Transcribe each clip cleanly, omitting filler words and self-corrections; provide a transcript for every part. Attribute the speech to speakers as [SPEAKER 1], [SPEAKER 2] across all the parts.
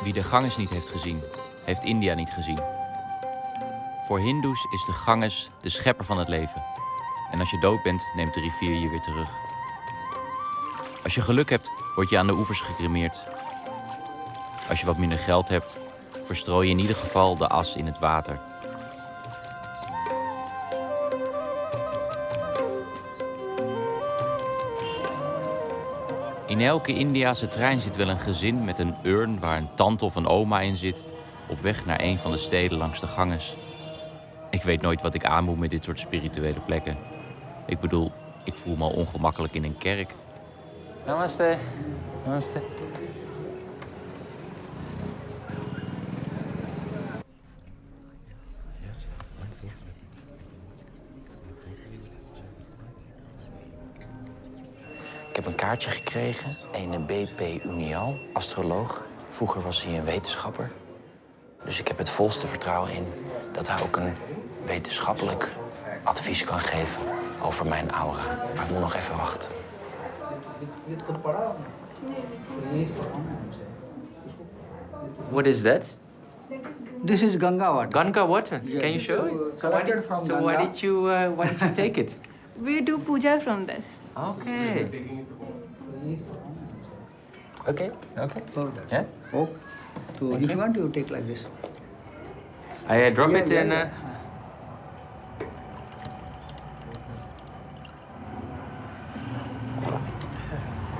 [SPEAKER 1] Wie de Ganges niet heeft gezien, heeft India niet gezien. Voor Hindoes is de Ganges de schepper van het leven. En als je dood bent, neemt de rivier je weer terug. Als je geluk hebt, word je aan de oevers gecremeerd. Als je wat minder geld hebt, verstrooi je in ieder geval de as in het water. In elke Indiase trein zit wel een gezin met een urn waar een tante of een oma in zit, op weg naar een van de steden langs de Ganges. Ik weet nooit wat ik aan moet met dit soort spirituele plekken. Ik bedoel, ik voel me al ongemakkelijk in een kerk.
[SPEAKER 2] Namaste. Namaste. Ik heb een kaartje gekregen, een BP Unial, astroloog. Vroeger was hij een wetenschapper. Dus ik heb het volste vertrouwen in dat hij ook een wetenschappelijk advies kan geven over mijn aura. Maar ik moet nog even wachten. What is that?
[SPEAKER 3] This is Ganga water.
[SPEAKER 2] Ganga water.
[SPEAKER 3] Yeah,
[SPEAKER 2] Can you show it?
[SPEAKER 3] collected from
[SPEAKER 2] So why
[SPEAKER 3] Ganga.
[SPEAKER 2] did you take it?
[SPEAKER 4] We do puja from this.
[SPEAKER 2] Okay. Okay.
[SPEAKER 3] Oh, that's
[SPEAKER 2] Yeah?
[SPEAKER 3] Oh, so
[SPEAKER 2] Thank
[SPEAKER 3] if
[SPEAKER 2] you.
[SPEAKER 3] you want, you take like this.
[SPEAKER 2] I drop
[SPEAKER 3] Yeah,
[SPEAKER 2] it
[SPEAKER 3] yeah,
[SPEAKER 2] in.
[SPEAKER 3] yeah.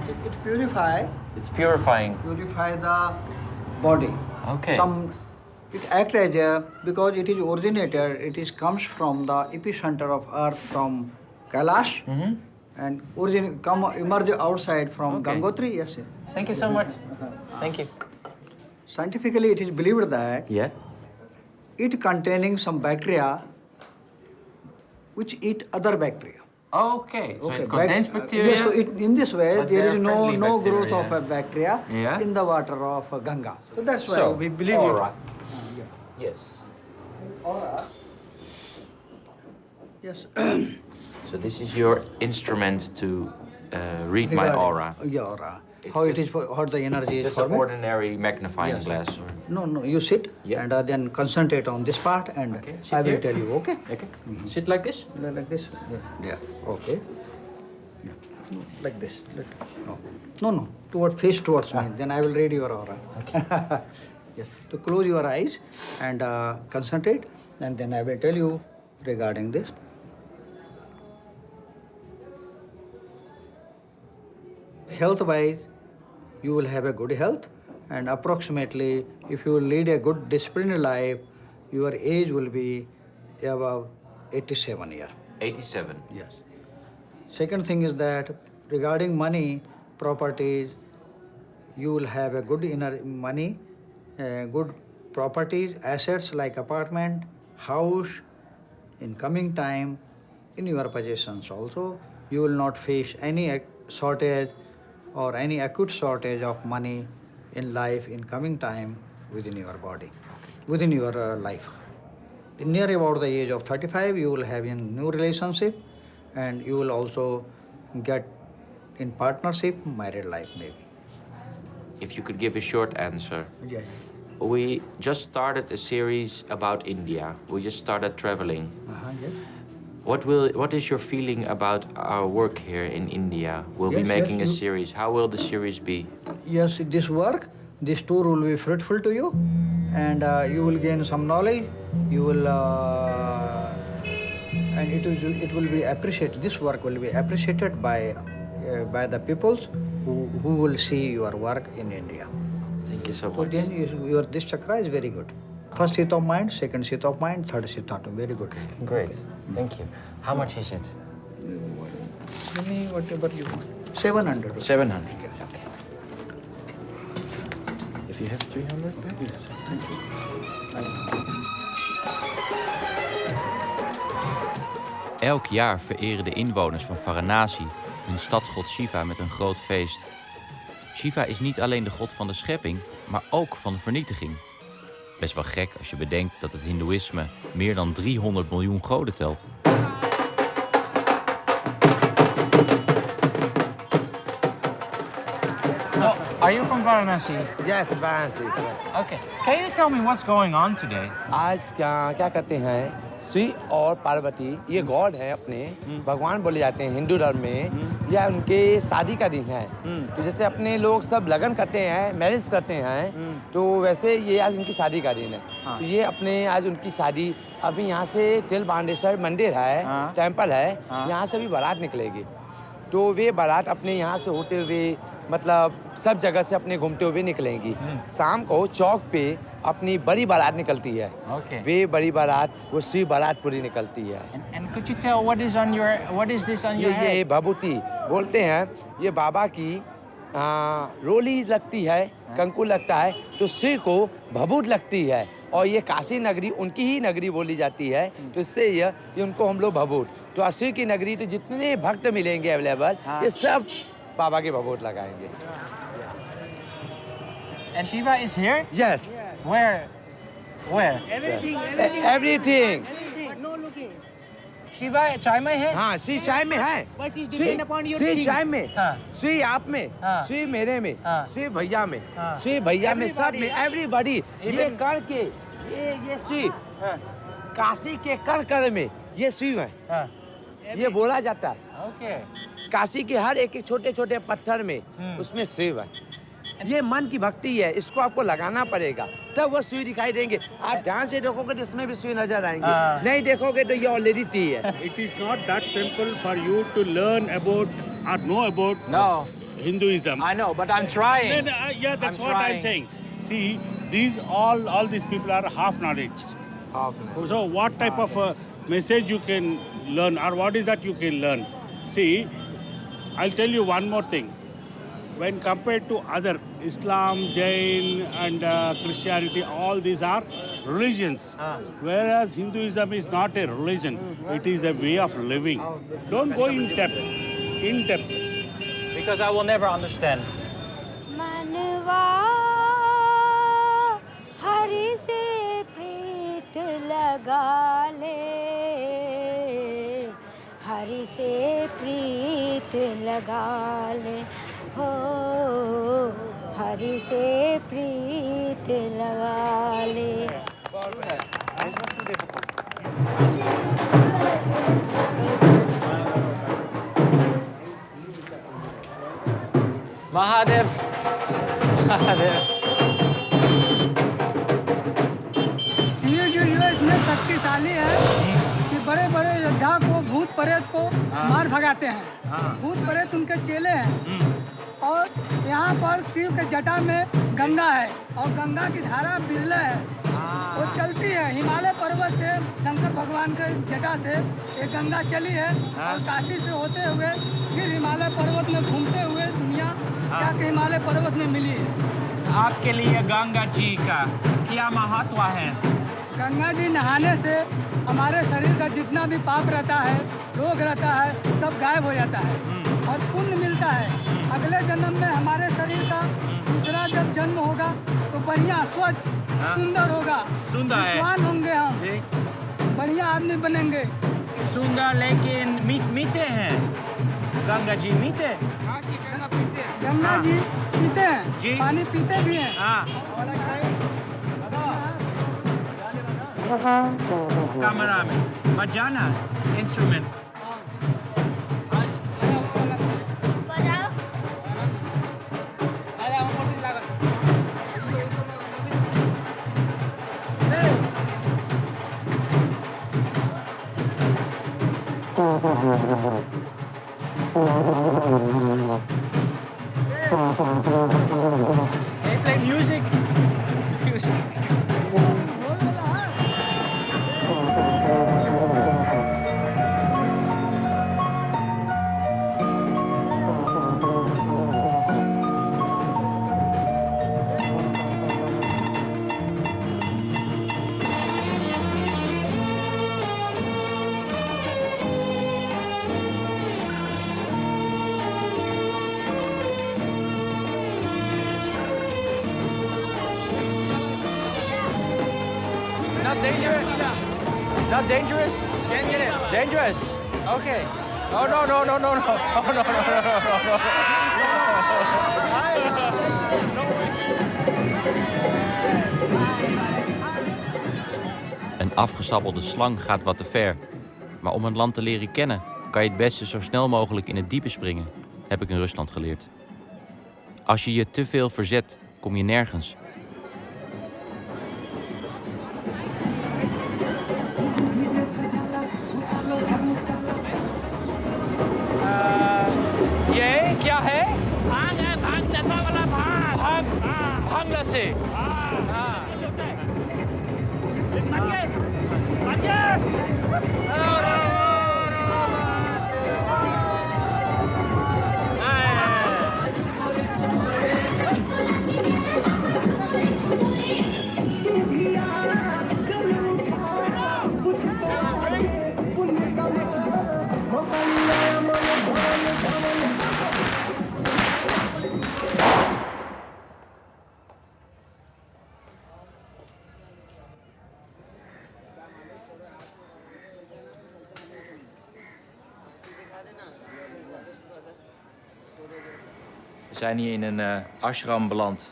[SPEAKER 3] It
[SPEAKER 2] It's purifying.
[SPEAKER 3] purify the body.
[SPEAKER 2] Okay.
[SPEAKER 3] It acts as a, because it is originated, it is comes from the epicenter of earth from Kailash
[SPEAKER 2] Mm-hmm.
[SPEAKER 3] and emerge outside from
[SPEAKER 2] Okay.
[SPEAKER 3] Gangotri. Yes. Sir.
[SPEAKER 2] Thank you so much. Thank you.
[SPEAKER 3] Scientifically, it is believed that
[SPEAKER 2] Yeah.
[SPEAKER 3] it containing some bacteria which eat other bacteria.
[SPEAKER 2] Okay. So it
[SPEAKER 3] bac-
[SPEAKER 2] contains bacteria.
[SPEAKER 3] Yes, so in this way,
[SPEAKER 2] but
[SPEAKER 3] there
[SPEAKER 2] they
[SPEAKER 3] is
[SPEAKER 2] are
[SPEAKER 3] no
[SPEAKER 2] friendly
[SPEAKER 3] growth
[SPEAKER 2] bacteria.
[SPEAKER 3] of a bacteria
[SPEAKER 2] Yeah.
[SPEAKER 3] in the water of Ganga. So that's why
[SPEAKER 2] So,
[SPEAKER 3] we believe
[SPEAKER 2] aura.
[SPEAKER 3] it.
[SPEAKER 2] Yes.
[SPEAKER 3] Aura. Yes.
[SPEAKER 2] So this is your instrument to read my
[SPEAKER 3] Regarding-
[SPEAKER 2] aura.
[SPEAKER 3] Yeah, aura.
[SPEAKER 2] It's
[SPEAKER 3] How it
[SPEAKER 2] just-
[SPEAKER 3] is for how the energy is
[SPEAKER 2] Just an
[SPEAKER 3] formed.
[SPEAKER 2] ordinary magnifying
[SPEAKER 3] Yes.
[SPEAKER 2] glass. Or...
[SPEAKER 3] No, you sit
[SPEAKER 2] Yeah.
[SPEAKER 3] and then concentrate on this part and
[SPEAKER 2] Okay, sit
[SPEAKER 3] I will
[SPEAKER 2] here.
[SPEAKER 3] tell you. Okay.
[SPEAKER 2] Okay. Sit like this.
[SPEAKER 3] Like this. Yeah. Okay. Yeah. No, like this. No. Face towards me. Then I will read your aura.
[SPEAKER 2] Okay.
[SPEAKER 3] Yes. To close your eyes and concentrate, and then I will tell you regarding this. Health-wise, you will have a good health, and approximately, if you will lead a good disciplined life, your age will be above 87 years.
[SPEAKER 2] 87.
[SPEAKER 3] Yes. Second thing is that regarding money, properties, you will have a good inner money, good properties, assets like apartment, house. In coming time, in your possessions also, you will not face any shortage or any acute shortage of money in life in coming time within your body, within your life. Near about the age of 35, you will have a new relationship and you will also get in partnership, married life maybe.
[SPEAKER 2] If you could give a short answer.
[SPEAKER 3] Yeah.
[SPEAKER 2] We just started a series about India. We just started traveling.
[SPEAKER 3] Yes.
[SPEAKER 2] What is your feeling about our work here in India? We'll be
[SPEAKER 3] Yes,
[SPEAKER 2] making
[SPEAKER 3] yes,
[SPEAKER 2] a
[SPEAKER 3] you-
[SPEAKER 2] series. How will the series be?
[SPEAKER 3] Yes, this work, this tour will be fruitful to you and you will gain some knowledge. You will, and it will be appreciated. This work will be appreciated by the peoples who will see your work in India.
[SPEAKER 2] Thank you so
[SPEAKER 3] So
[SPEAKER 2] much.
[SPEAKER 3] then your this chakra is very good. First state of mind, second state of mind, third state of mind. Very good.
[SPEAKER 2] Great. Thank you. How much is it?
[SPEAKER 3] Give me whatever you want. 700 rupees.
[SPEAKER 2] 700. Okay. If you have 300 back?
[SPEAKER 3] Yes, thank you.
[SPEAKER 1] Elk jaar vereren de inwoners van Varanasi hun stadsgod Shiva met een groot feest. Shiva is niet alleen de god van de schepping, maar ook van de vernietiging. Best wel gek als je bedenkt dat het Hindoeïsme meer dan 300 miljoen goden telt.
[SPEAKER 2] So, are you
[SPEAKER 5] from Varanasi?
[SPEAKER 6] Yes, Varanasi.
[SPEAKER 5] Okay. Can you tell me what's going on today?
[SPEAKER 6] आज क्या करते हैं, शिव और पार्वती ये God हैं अपने, भगवान बोले जाते हैं हिंदू धर्म में। यह उनके शादी का दिन है। तो जैसे अपने लोग सब लगन करते हैं, मैरिज करते हैं, तो वैसे ये आज उनकी शादी का दिन है। तो ये अपने आज उनकी शादी, अभी यहाँ से तिल बांडेश्वर मंदिर है, टेम्पल है, यहाँ से भी बारात निकलेगी। तो वे बारात अपने यहाँ से होते हुए मतलब सब जगह से अपने घूमते हुए निकलेंगी। शाम को चौक पे अपनी बड़ी बारात निकलती है। वे बड़ी बारात वो शिव बारात पूरी निकलती है।
[SPEAKER 5] And could you tell what is this on your head?
[SPEAKER 6] ये भभूति बोलते हैं, ये बाबा की रोली लगती है, कंकु लगता है, तो शिव को भभूत लगती है। और ये काशी नगरी उनकी ही नगरी बोली जाती है, तो इससे यह कि उनको हम लोग भभूत। तो शिव की नगरी तो जितने भक्त मिलेंगे अवेलेबल, ये सब बाबा के भभूत लगाएंगे।
[SPEAKER 5] And Shiva is here?
[SPEAKER 6] Yes.
[SPEAKER 5] Where?
[SPEAKER 6] Everything.
[SPEAKER 5] Shiva चाय में है?
[SPEAKER 6] हाँ, श्री चाय में है। श्री चाय में, श्री आप में, श्री मेरे में, श्री भैया में, श्री भैया में, सब में, एवरीबॉडी। ये कण के, ये शिव, काशी के कण कण में ये शिव है। ये बोला जाता है।
[SPEAKER 5] Okay.
[SPEAKER 6] काशी के हर एक छोटे छोटे पत्थर में उसमें शिव है। ये मन की भक्ति है, इसको आपको लगाना पड़ेगा, तब वो शिव दिखाई देंगे। आप ध्यान से देखोगे तो इसमें भी शिव नजर आएंगे, नहीं देखोगे तो ये ऑलरेडी टी है।
[SPEAKER 7] It is not that simple for you to learn about or know about Hinduism.
[SPEAKER 5] I know, but I'm trying.
[SPEAKER 7] Yeah, that's what I'm saying. See, all these people are half knowledge. So what type of message you can learn, or what is that you can learn? See, I'll tell you one more thing. When compared to other Islam, Jain and Christianity, all these are religions. Whereas Hinduism is not a religion, it is a way of living. Don't go in depth.
[SPEAKER 5] Because I will never understand.
[SPEAKER 8] मनवा हरि से प्रीत लगा ले, हरि से प्रीत लगा ले, हो हरि से प्रीत लगा ले।
[SPEAKER 5] महादेव, महादेव।
[SPEAKER 9] शिव जो है इतने शक्तिशाली है कि बड़े बड़े योद्धा को, भूत प्रेत को मार भगाते हैं। भूत प्रेत उनके चेले हैं। और यहाँ पर शिव के जटा में गंगा है, और गंगा की धारा बिरले है, वो चलती है हिमालय पर्वत से। शंकर भगवान के जटा से ये गंगा चली है, और काशी से होते हुए फिर हिमालय पर्वत में घूमते हुए दुनिया जाके हिमालय पर्वत में मिली है।
[SPEAKER 5] आपके लिए गंगा जी का क्या महत्व है?
[SPEAKER 9] गंगा जी नहाने से हमारे शरीर का जितना भी पाप रहता है, रोग रहता है, सब गायब हो जाता है और पुण्य मिलता है। अगले जन्म में हमारे शरीर का दूसरा जब जन्म होगा तो बढ़िया स्वच्छ सुंदर होगा, विद्वान होंगे, हम बढ़िया आदमी बनेंगे।
[SPEAKER 5] सुंदर लेकिन मीठे हैं। गंगा जी मीठे?
[SPEAKER 9] गंगा जी पीते हैं, पानी पीते भी हैं।
[SPEAKER 5] कैमरा में बजाना instrument. They play music. Not dangerous? Not dangerous? Dangerous? Okay. Oh, no, no, no, no, no. Oh, no, no, no, no, no, no.
[SPEAKER 1] afgesabbelde slang gaat wat te ver. Maar om een land te leren kennen, kan je het beste zo snel mogelijk in het diepe springen, heb ik in Rusland geleerd. Als je je te veel verzet, kom je nergens.
[SPEAKER 6] ये क्या है? भांग है, भांग नशा वाला भांग। भांग नशे।
[SPEAKER 1] We zijn hier in een ashram beland,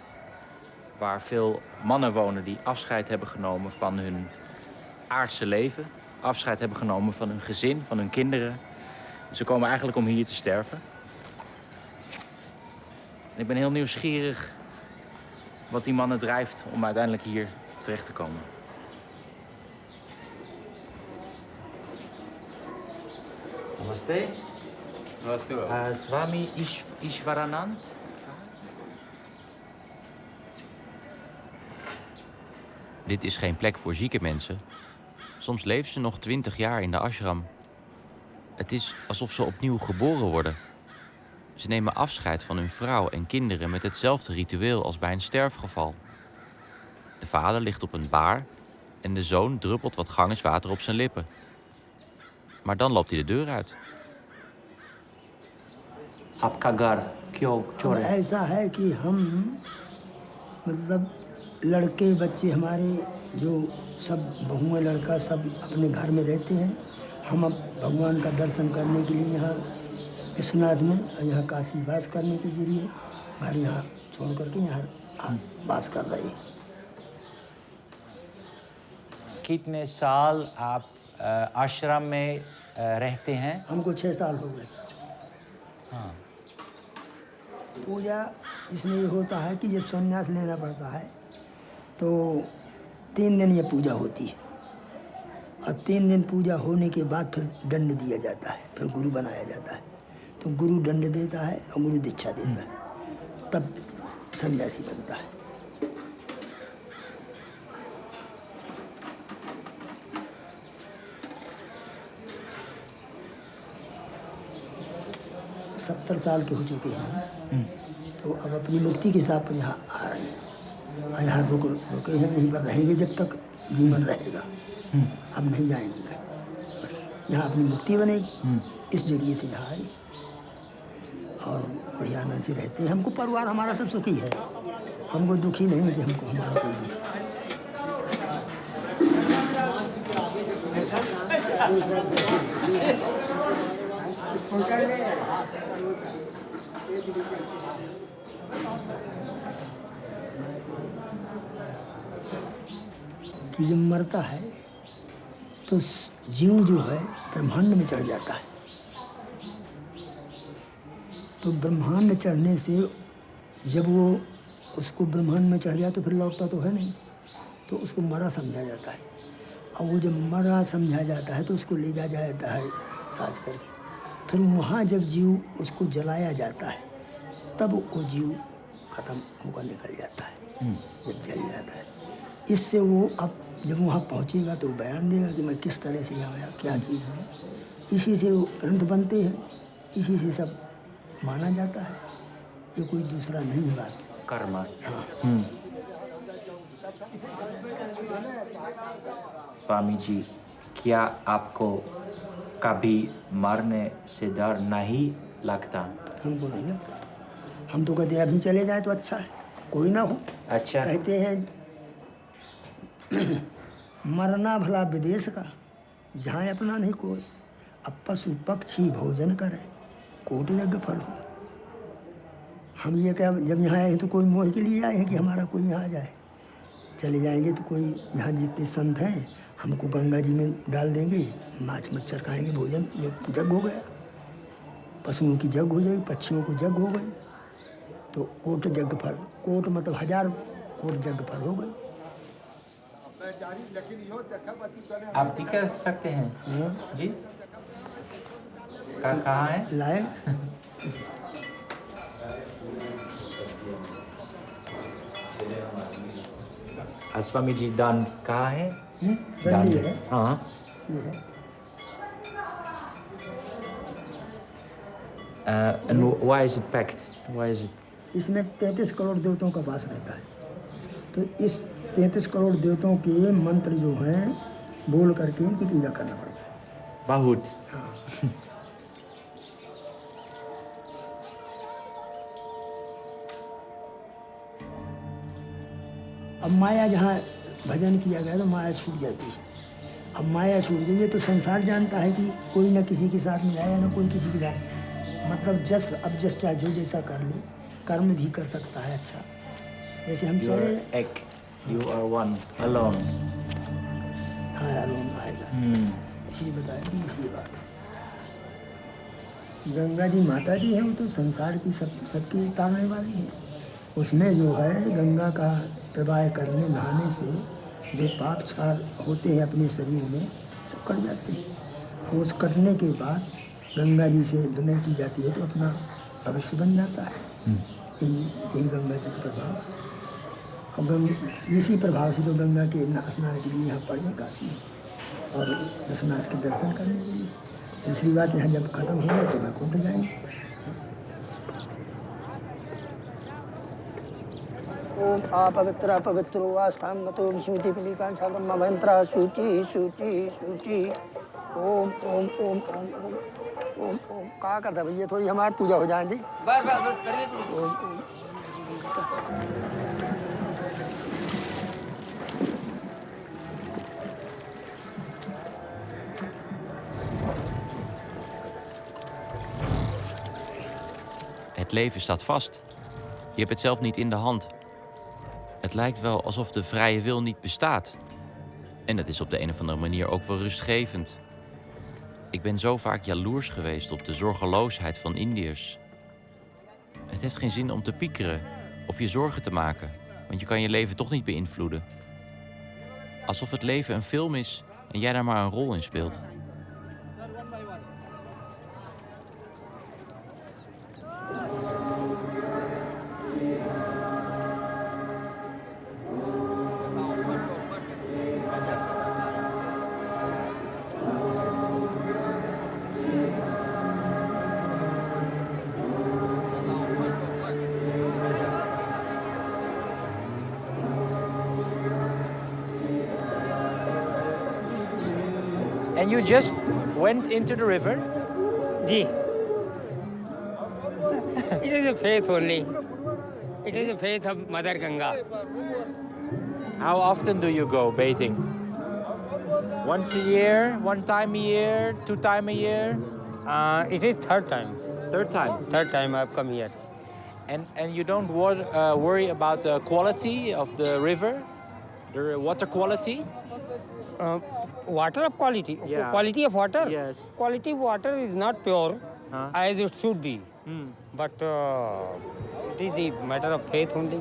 [SPEAKER 1] waar veel mannen wonen die afscheid hebben genomen van hun aardse leven. Afscheid hebben genomen van hun gezin, van hun kinderen. Ze komen eigenlijk om hier te sterven. En ik ben heel nieuwsgierig wat die mannen drijft om uiteindelijk hier terecht te komen. Namaste. Swami Ishwaranand. Dit is geen plek voor zieke mensen. Soms leven ze nog 20 jaar in de ashram. Het is alsof ze opnieuw geboren worden. Ze nemen afscheid van hun vrouw en kinderen met hetzelfde ritueel als bij een sterfgeval. De vader ligt op een baar en de zoon druppelt wat gangeswater op zijn lippen. Maar dan loopt hij de deur uit.
[SPEAKER 2] आपका घर क्यों चोर है?
[SPEAKER 3] ऐसा है कि हम मतलब लड़के बच्चे हमारे जो सब बहुएं लड़का सब अपने घर में रहते हैं। हम अब भगवान का दर्शन करने के लिए यहाँ विश्वनाथ में यहाँ काशी वास करने के जरिए घर यहाँ छोड़ करके यहाँ वास कर रहे हैं।
[SPEAKER 2] कितने साल आप आश्रम में रहते हैं?
[SPEAKER 3] हमको 6 साल हो गए।
[SPEAKER 2] हाँ।
[SPEAKER 3] पूजा इसमें ये होता है कि जब संन्यास लेना पड़ता है तो 3 दिन ये पूजा होती है और 3 दिन पूजा होने के बाद फिर दंड दिया जाता है, फिर गुरु बनाया जाता है। तो गुरु दंड देता है और गुरु दीक्षा देता है, तब सन्यासी बनता है। सत्तर साल के हो चुके हैं, तो अब अपनी मुक्ति के हिसाब पर यहाँ आ रहे हैं। यहाँ रुके हैं, यहीं पर रहेंगे जब तक जीवन रहेगा। अब नहीं जाएंगे कहीं, बस यहाँ अपनी मुक्ति बनेगी। इस जरिए से यहाँ आए और बढ़िया आनंद से रहते हैं। हमको परिवार हमारा सब सुखी है, हमको दुखी नहीं है कि हमको हमारा कोई दुख। कि जब मरता है तो जीव जो है ब्रह्मांड में चढ़ जाता है। तो ब्रह्मांड चढ़ने से जब वो उसको ब्रह्मांड में चढ़ गया तो फिर लौटता तो है नहीं, तो उसको मरा समझा जाता है। और वो जब मरा समझा जाता है तो उसको ले जाता है साज करके। फिर वहाँ जब जीव उसको जलाया जाता है तब वो जीव खत्म होकर निकल जाता है, जब जल जाता है। इससे वो अब जब वहाँ पहुँचेगा तो बयान देगा कि मैं किस तरह से यहाँ आया, क्या चीज़ है। इसी से वो ग्रंथ बनते हैं, इसी से सब माना जाता है। ये कोई दूसरा नहीं बात।
[SPEAKER 2] कर्म।
[SPEAKER 3] हाँ।
[SPEAKER 2] स्वामी जी, क्या आपको कभी मरने से डर नहीं लगता?
[SPEAKER 3] हमको नहीं लगता। हम तो कहते हैं अभी चले जाए तो अच्छा है, कोई ना हो।
[SPEAKER 2] अच्छा।
[SPEAKER 3] कहते हैं मरना भला विदेश का, जहाँ अपना नहीं कोई। अब पशु पक्षी भोजन करे, कोट यज्ञ फल हो। हम ये क्या जब यहाँ आए हैं तो कोई मोह के लिए आए हैं कि हमारा कोई यहाँ आ जाए। चले जाएंगे तो कोई यहाँ जितने संत हैं
[SPEAKER 10] हमको गंगा जी में डाल देंगे, माछ मच्छर खाएंगे, भोजन जग हो गया, पशुओं की जग हो जाएगी, पक्षियों को जग हो गई, तो कोट जग फल, कोट मतलब 1000 कोट जग फल हो गई।
[SPEAKER 2] आप दिखा सकते हैं जी? कहाँ है?
[SPEAKER 10] लाए
[SPEAKER 2] स्वामी जी दान कहाँ है?
[SPEAKER 10] दंडी है,
[SPEAKER 2] हाँ।
[SPEAKER 10] ये है।
[SPEAKER 2] And why is it packed? Why is it?
[SPEAKER 10] इसमें 33 करोड़ देवताओं का वास रहता है, तो इस 33 करोड़ देवताओं के मंत्र जो हैं बोल करके इनकी पूजा करना पड़ता है।
[SPEAKER 2] बहुत।
[SPEAKER 10] हाँ। अब माया जहाँ भजन किया गया तो माया छूट जाती है। अब माया छूट गई है तो संसार जानता है कि कोई ना किसी के साथ में आया, ना कोई किसी के साथ, मतलब अब चाहे जो जैसा कर ले, कर्म भी कर सकता है अच्छा। जैसे हम चले
[SPEAKER 2] You are one, alone.
[SPEAKER 10] हाँ alone आएगा, इसी बताएगी इसी बात। गंगा जी माता जी है, वो तो संसार की सबकी तारने वाली है। उसमें जो है गंगा का प्रवाह करने नहाने से जो पाप क्षार होते हैं अपने शरीर में सब कट जाते हैं। और उस कटने के बाद गंगा जी से विनय की जाती है तो अपना भविष्य बन जाता है। यही गंगा जी का प्रभाव। और इसी प्रभाव से तो गंगा के स्नान के लिए यहाँ पड़े काशी और विश्वनाथ के दर्शन करने के लिए। दूसरी बात यहाँ जब खत्म हो गए तो वैकुंठ जाएंगे। ओम अपवित्र पवित्रो आस्थाम गतो विस्मृति पिलिकांक्षा ब्रह्म भयंत्र शुचि शुचि शुचि। ओम ओम ओम ओम ओम ओम ओम। कहा करता भैया, थोड़ी हमारी पूजा हो जाएगी। बस करिए। Om Om.
[SPEAKER 1] Het leven staat vast. Je hebt het zelf niet in de hand. Het lijkt wel alsof de vrije wil niet bestaat. En dat is op de een of andere manier ook wel rustgevend. Ik ben zo vaak jaloers geweest op de zorgeloosheid van Indiërs. Het heeft geen zin om te piekeren of je zorgen te maken, want je kan je leven toch niet beïnvloeden. Alsof het leven een film is en jij daar maar een rol in speelt.
[SPEAKER 2] And you just went into the river?
[SPEAKER 5] Ji It is a faith only. It is a faith of Mother Ganga.
[SPEAKER 2] How often do you go bathing? Once a year, one time a year, 2 times a year?
[SPEAKER 5] It is third time.
[SPEAKER 2] Third time.
[SPEAKER 5] Third time I've come here.
[SPEAKER 2] And you don't worry about the quality of the river, the water quality?
[SPEAKER 5] Water of quality.
[SPEAKER 2] Yeah.
[SPEAKER 5] Quality of water?
[SPEAKER 2] Yes.
[SPEAKER 5] Quality of water is not pure as it should be. But it is the matter of faith only.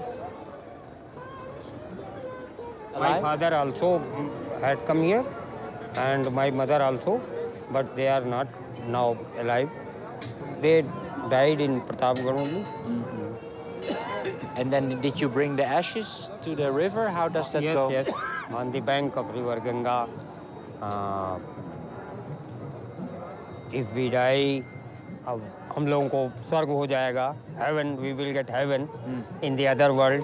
[SPEAKER 5] My father also had come here and my mother also, but they are not now alive. They died in Pratapgarh only.
[SPEAKER 2] And then did you bring the ashes to the river? How does that go?
[SPEAKER 5] Yes, on the bank of river Ganga. If we die, अब हम लोगों को स्वर्ग हो जाएगा. Heaven, we will get heaven in the other world.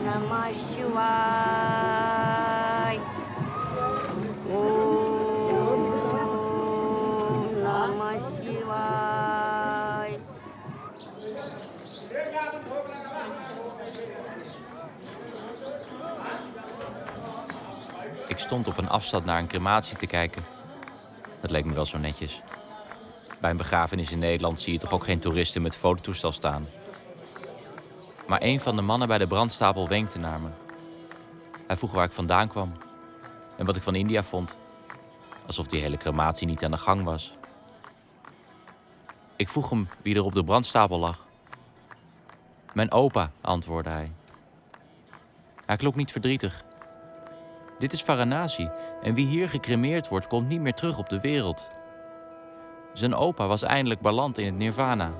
[SPEAKER 8] Namah Shivaya. Om Namah Shivaya.
[SPEAKER 1] Ik stond op een afstand naar een crematie te kijken. Dat leek me wel zo netjes. Bij een begrafenis in Nederland zie je toch ook geen toeristen met fototoestel staan. Maar een van de mannen bij de brandstapel wenkte naar me. Hij vroeg waar ik vandaan kwam en wat ik van India vond. Alsof die hele crematie niet aan de gang was. Ik vroeg hem wie er op de brandstapel lag. Mijn opa, antwoordde hij. Hij klonk niet verdrietig. Dit is Varanasi en wie hier gecremeerd wordt, komt niet meer terug op de wereld. Zijn opa was eindelijk beland in het nirvana.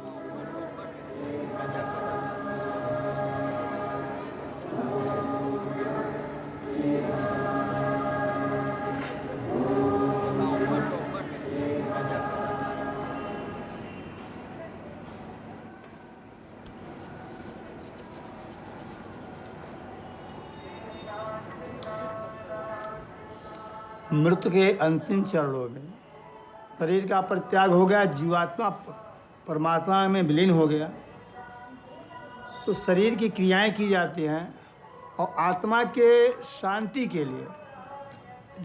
[SPEAKER 3] मृत्यु के अंतिम चरणों में शरीर का परित्याग हो गया, जीवात्मा परमात्मा में विलीन हो गया, तो शरीर की क्रियाएं की जाती हैं और आत्मा के शांति के लिए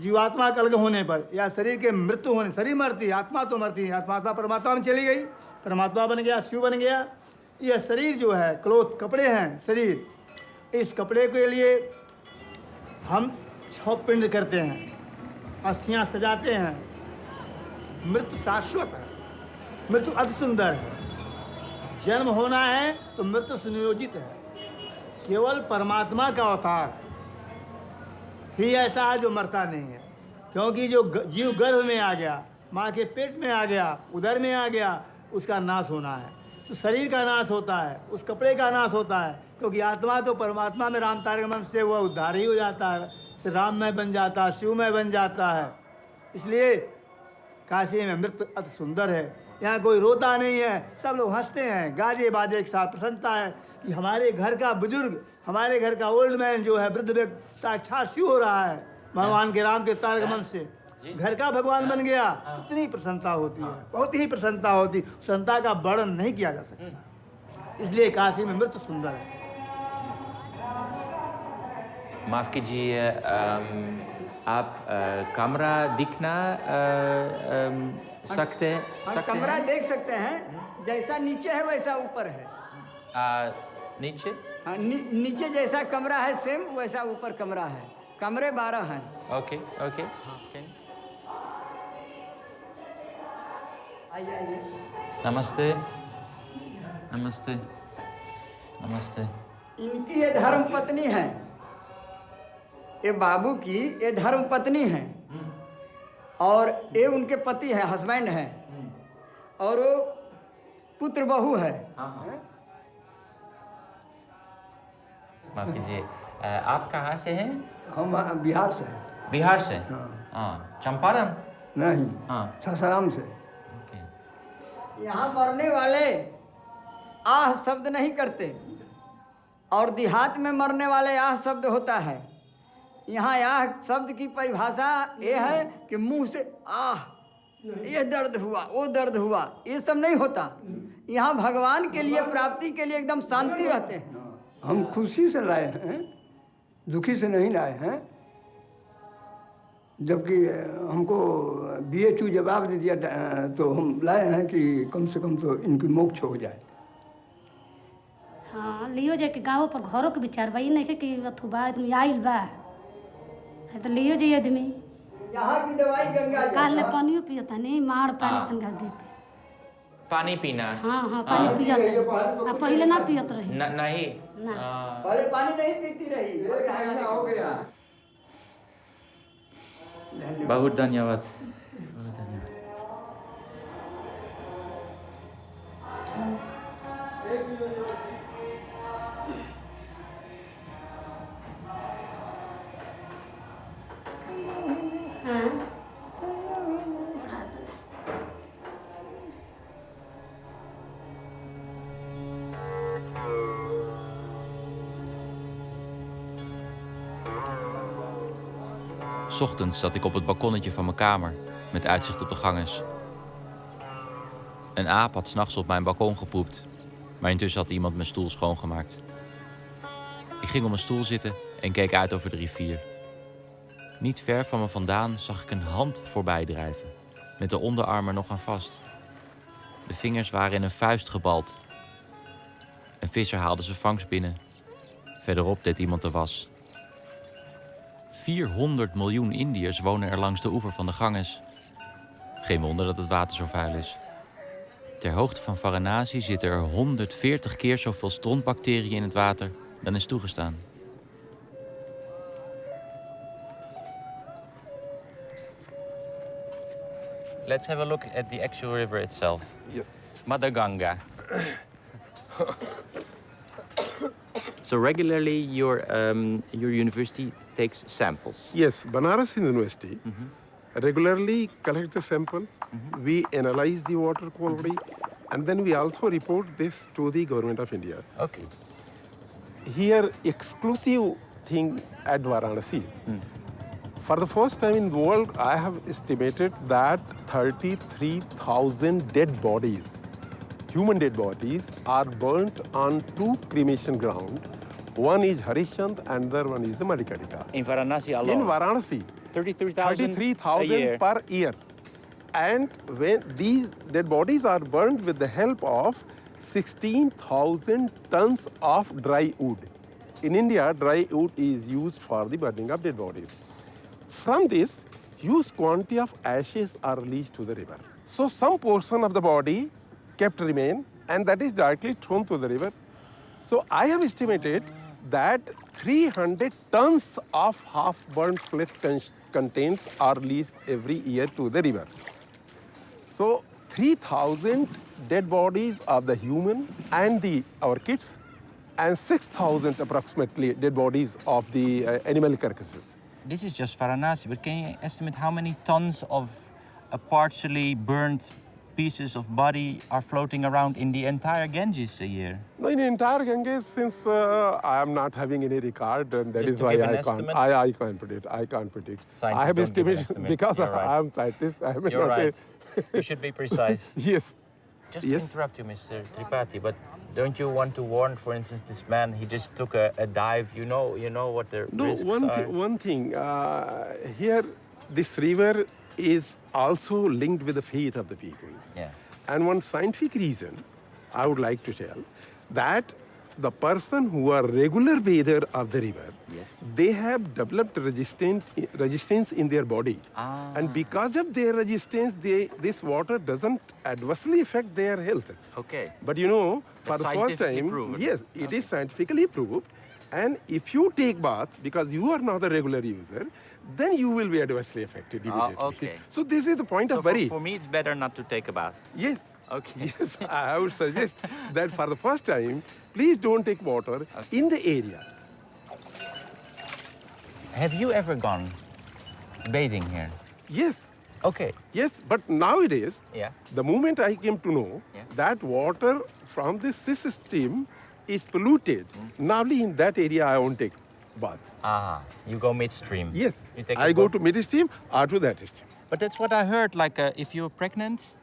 [SPEAKER 3] जीवात्मा के अलग होने पर या शरीर के मृत्यु होने, शरीर मरती, आत्मा तो मरती, आत्मा परमात्मा में चली गई, परमात्मा बन गया, शिव बन गया। यह शरीर जो है, क्लोथ, कपड़े हैं शरीर, इस कपड़े के लिए हम 6 पिंड करते हैं, अस्थियां सजाते हैं। मृत्यु शाश्वत है, मृत्यु अति सुंदर है। जन्म होना है तो मृत्यु सुनियोजित है। केवल परमात्मा का अवतार ही ऐसा है जो मरता नहीं है, क्योंकि जो जीव गर्भ में आ गया, माँ के पेट में आ गया, उदर में आ गया, उसका नाश होना है। तो शरीर का नाश होता है, उस कपड़े का नाश होता है, क्योंकि आत्मा तो परमात्मा में राम तारक मंत्र से वह उद्धार ही हो जाता है, से राममय बन जाता है, शिवमय बन जाता है। इसलिए काशी में मृत्यु अति सुंदर है। यहाँ कोई रोता नहीं है, सब लोग हंसते हैं, गाजे बाजे के साथ प्रसन्नता है कि हमारे घर का बुजुर्ग, हमारे घर का ओल्ड मैन जो है, वृद्ध व्यक्ति साक्षात शिव हो रहा है भगवान के राम के तारक मंत्र से, घर का भगवान बन गया। कितनी प्रसन्नता होती है, बहुत ही प्रसन्नता होती। प्रसन्नता का वर्णन नहीं किया जा सकता। इसलिए काशी में मृत्यु सुंदर है।
[SPEAKER 1] माफ कीजिए, आप कमरा दिखना सकते
[SPEAKER 11] हम कमरा देख सकते हैं, जैसा नीचे है वैसा ऊपर है।
[SPEAKER 1] नीचे?
[SPEAKER 11] हाँ, नीचे जैसा कमरा है सेम वैसा ऊपर कमरा है। कमरे 12 हैं।
[SPEAKER 1] Okay okay.
[SPEAKER 11] आइए आइए।
[SPEAKER 1] नमस्ते नमस्ते नमस्ते।
[SPEAKER 11] इनकी ये धर्म पत्नी है, ये बाबू की ये धर्म पत्नी है, और ये उनके पति हैं, हस्बैंड हैं, और वो पुत्र बहू है।
[SPEAKER 1] माफ कीजिए, आप कहाँ से हैं?
[SPEAKER 11] हम बिहार से हैं।
[SPEAKER 1] बिहार से?
[SPEAKER 11] हाँ।
[SPEAKER 1] चंपारण?
[SPEAKER 11] नहीं,
[SPEAKER 1] हाँ,
[SPEAKER 11] सासाराम से।
[SPEAKER 1] ओके।
[SPEAKER 11] यहाँ मरने वाले आह शब्द नहीं करते, और देहात में मरने वाले आह शब्द होता है। यहाँ आह शब्द की परिभाषा ये है कि मुंह से आह, ये दर्द हुआ, वो दर्द हुआ, ये सब नहीं होता। यहाँ भगवान के लिए, प्राप्ति के लिए एकदम शांति रहते हैं। हम खुशी से लाए हैं, दुखी से नहीं लाए हैं। जबकि हमको BHU जवाब दे दिया तो हम लाए हैं कि कम से कम तो इनकी मोक्ष हो जाए।
[SPEAKER 12] हाँ, लियो जाके गाँव पर घरों के विचार बा, नहीं कि अथु बा आदमी आइल बा तो लियो जाइए आदमी।
[SPEAKER 11] यहाँ की दवाई गंगा जल।
[SPEAKER 12] काल ले पानियो पियता नहीं, मार पानी गंगा दे पे
[SPEAKER 1] पानी पीना?
[SPEAKER 12] हाँ हाँ, पानी पियत है। आप पहले ना पियत रही?
[SPEAKER 1] नहीं
[SPEAKER 12] ना,
[SPEAKER 11] पहले पानी नहीं पीती रही। हो गया।
[SPEAKER 1] बहुत धन्यवाद। Ochtends zat ik op het balkonnetje van mijn kamer met uitzicht op de ganges. Een aap had 's nachts op mijn balkon gepoept Maar intussen had iemand mijn stoel schoongemaakt. Ik ging op mijn stoel zitten en keek uit over de rivier. Niet ver van me vandaan zag ik een hand voorbij drijven, met de onderarm er nog aan vast. De vingers waren in een vuist gebald. Een visser haalde zijn vangst binnen. Verderop deed iemand de was. 400 miljoen Indiërs wonen er langs de oever van de Ganges. Geen wonder dat het water zo vuil is. Ter hoogte van Varanasi zitten er 140 keer zoveel strontbacteriën in het water dan is toegestaan. Let's have a look at the actual river itself.
[SPEAKER 13] Yes.
[SPEAKER 1] Mother Ganga. So regularly your university takes samples.
[SPEAKER 13] Yes, Banarasi University regularly collects the sample. We analyze the water quality, and then we also report this to the government of India.
[SPEAKER 1] Okay.
[SPEAKER 13] Here, exclusive thing at Varanasi. For the first time in the world, I have estimated that 33,000 dead bodies, human dead bodies, are burnt on 2 cremation grounds. One is Harishchand and the other one is the Madikadika.
[SPEAKER 1] In Varanasi alone?
[SPEAKER 13] In Varanasi.
[SPEAKER 1] 33,000
[SPEAKER 13] per year. And when these dead bodies are burned with the help of 16,000 tons of dry wood. In India, dry wood is used for the burning of dead bodies. From this, huge quantity of ashes are released to the river. So some portion of the body kept remain, and that is directly thrown to the river. So I have estimated that 300 tons of half-burnt flesh contents are released every year to the river. So 3,000 dead bodies of the human and our kids, and 6,000 approximately dead bodies of the animal carcasses.
[SPEAKER 1] This is just Varanasi, but can you estimate how many tons of partially burnt pieces of body are floating around in the entire Ganges a year?
[SPEAKER 13] No, in the entire Ganges, since I am not having any record, and that
[SPEAKER 1] Just
[SPEAKER 13] is
[SPEAKER 1] to
[SPEAKER 13] why
[SPEAKER 1] give an
[SPEAKER 13] I
[SPEAKER 1] estimate?
[SPEAKER 13] can't. I can't predict. I can't predict.
[SPEAKER 1] Scientists
[SPEAKER 13] I have
[SPEAKER 1] don't give an
[SPEAKER 13] estimated
[SPEAKER 1] estimate.
[SPEAKER 13] because
[SPEAKER 1] You're right.
[SPEAKER 13] I am scientist. I am
[SPEAKER 1] You're
[SPEAKER 13] not
[SPEAKER 1] right. You should be precise.
[SPEAKER 13] Yes.
[SPEAKER 1] Just to
[SPEAKER 13] Yes.
[SPEAKER 1] interrupt you, Mr. Tripathi, but don't you want to warn, for instance, this man? He just took a dive. You know what the
[SPEAKER 13] No,
[SPEAKER 1] risks are.
[SPEAKER 13] one thing. Here, this river is also linked with the faith of the people.
[SPEAKER 1] Yeah.
[SPEAKER 13] And one scientific reason I would like to tell that the person who are regular bather of the river,
[SPEAKER 1] Yes.
[SPEAKER 13] they have developed resistance in their body. And because of their resistance, this water doesn't adversely affect their health.
[SPEAKER 1] Okay.
[SPEAKER 13] But you know, for
[SPEAKER 1] That's
[SPEAKER 13] the first
[SPEAKER 1] scientifically
[SPEAKER 13] time,
[SPEAKER 1] proven.
[SPEAKER 13] yes, it is scientifically proved. And if you take bath, because you are not a regular user, then you will be adversely affected immediately.
[SPEAKER 1] Okay.
[SPEAKER 13] So this is the point
[SPEAKER 1] So
[SPEAKER 13] of worry.
[SPEAKER 1] for me, it's better not to take a bath.
[SPEAKER 13] Yes.
[SPEAKER 1] Okay.
[SPEAKER 13] Yes, I would suggest that for the first time, please don't take water in the area.
[SPEAKER 1] Have you ever gone bathing here?
[SPEAKER 13] Yes.
[SPEAKER 1] Okay.
[SPEAKER 13] Yes, but nowadays,
[SPEAKER 1] Yeah.
[SPEAKER 13] the moment I came to know that water from this system is polluted, now in that area I won't take bath.
[SPEAKER 1] You go midstream.
[SPEAKER 13] Yes,
[SPEAKER 1] You take
[SPEAKER 13] I
[SPEAKER 1] a
[SPEAKER 13] go
[SPEAKER 1] bath.
[SPEAKER 13] to midstream or to that stream.
[SPEAKER 1] But that's what I heard. Like, if you're pregnant,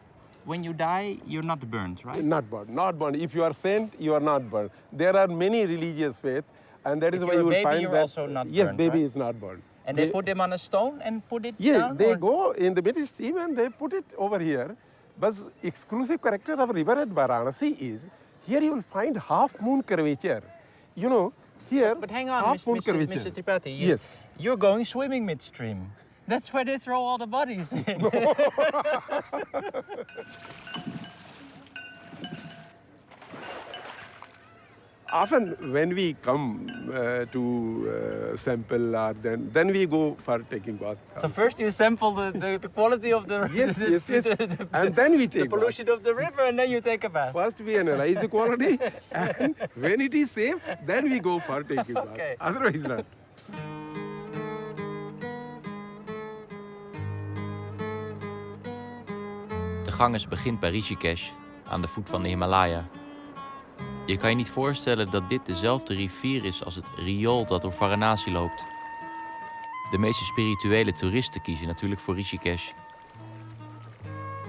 [SPEAKER 1] when you die, you're not burned, right?
[SPEAKER 13] Not burned, not burned. If you are sent, you are not burned. There are many religious faiths, and that is
[SPEAKER 1] If
[SPEAKER 13] why
[SPEAKER 1] you're
[SPEAKER 13] you
[SPEAKER 1] a
[SPEAKER 13] will
[SPEAKER 1] baby,
[SPEAKER 13] find
[SPEAKER 1] you're
[SPEAKER 13] that
[SPEAKER 1] also not
[SPEAKER 13] yes,
[SPEAKER 1] burned,
[SPEAKER 13] baby
[SPEAKER 1] right?
[SPEAKER 13] is not burned.
[SPEAKER 1] And they put them on a stone and put it
[SPEAKER 13] Yes,
[SPEAKER 1] down?
[SPEAKER 13] they
[SPEAKER 1] or-
[SPEAKER 13] go in the midstream and they put it over here. But exclusive character of river at Varanasi is here you will find half moon curvature. You know, here
[SPEAKER 1] But hang on,
[SPEAKER 13] half moon
[SPEAKER 1] Mr.
[SPEAKER 13] curvature.
[SPEAKER 1] Tripathi.
[SPEAKER 13] Yes.
[SPEAKER 1] You're going swimming midstream. That's where they throw all the bodies in.
[SPEAKER 13] Often when we come to sample, then we go for taking bath.
[SPEAKER 1] So first you sample the quality of the
[SPEAKER 13] Yes, yes, yes. And then we take
[SPEAKER 1] the pollution of the river, and then you take a bath.
[SPEAKER 13] First we analyze the quality, and when it is safe, then we go for taking bath.
[SPEAKER 1] Okay.
[SPEAKER 13] Otherwise not.
[SPEAKER 1] De Ganges begint bij Rishikesh, aan de voet van de Himalaya. Je kan je niet voorstellen dat dit dezelfde rivier is als het riool dat door Varanasi loopt. De meeste spirituele toeristen kiezen natuurlijk voor Rishikesh.